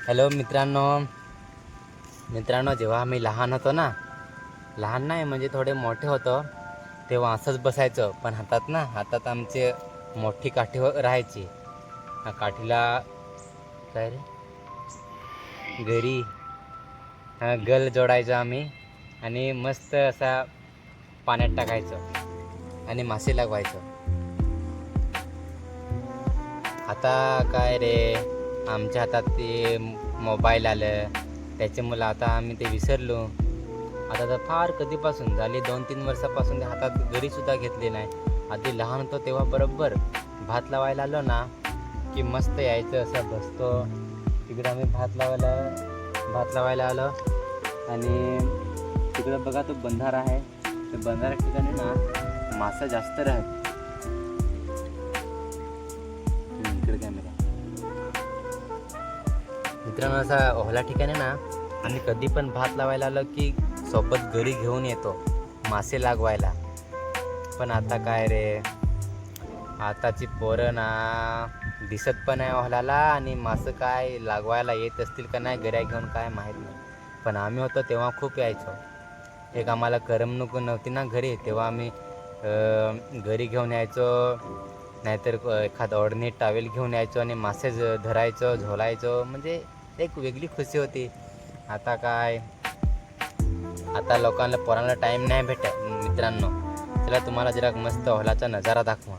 Hello मित्रांनो, जेव्हा आम्ही लहान होतो ना, लहान नाही म्हणजे थोडे मोठे होतो, तेव्हा असंच बसायचं. पण हातात आमचे मोठी काठी राहायची. काठीला काय रे, घरी गल जोडायचो आम्ही आणि मस्त असा पाण्यात टाकायचं आणि मासे लागवायचं. आता काय रे, आमच्या हातात ते मोबाईल आलं, त्याच्यामुळं आता आम्ही ते विसरलो. आता तर फार कधीपासून झाली 2-3 वर्षापासून हातात घरीसुद्धा घेतली नाही. आधी लहान होतो तेव्हा बरोबर भात लावायला आलो ना की मस्त यायचं, असं बसतो तिकडं. आम्ही भात लावायला आलो आणि तिकडं बघा तो बंधारा आहे, त्या बंधारा ठिकाणी ना मासा जास्त राहत. इकडे कॅमेरा मित्रांनो, असा ओहला ठिकाणी ना आम्ही कधी पण भात लावायला आलो की सोबत घरी घेऊन येतो मासे लागवायला. पण आता काय रे, आताची पोरं ना दिसत पण आहे ओहलाला, आणि मासं काय लागवायला येत असतील का नाही घरी घेऊन काय माहीत नाही. पण आम्ही होतो तेव्हा खूप यायचो. एक आम्हाला करमणूक नव्हती ना घरी, तेव्हा आम्ही घरी घेऊन यायचो, नाहीतर एखाद ओढणी टावेल घेऊन यायचो आणि मासे धरायचो, झोलायचो. म्हणजे एक वेगळी खुशी होती. आता काय, आता लोकांना पोरांना टाईम नाही भेटत. मित्रांनो, चला तुम्हाला जरा मस्त ओहलाचा नजारा दाखवा.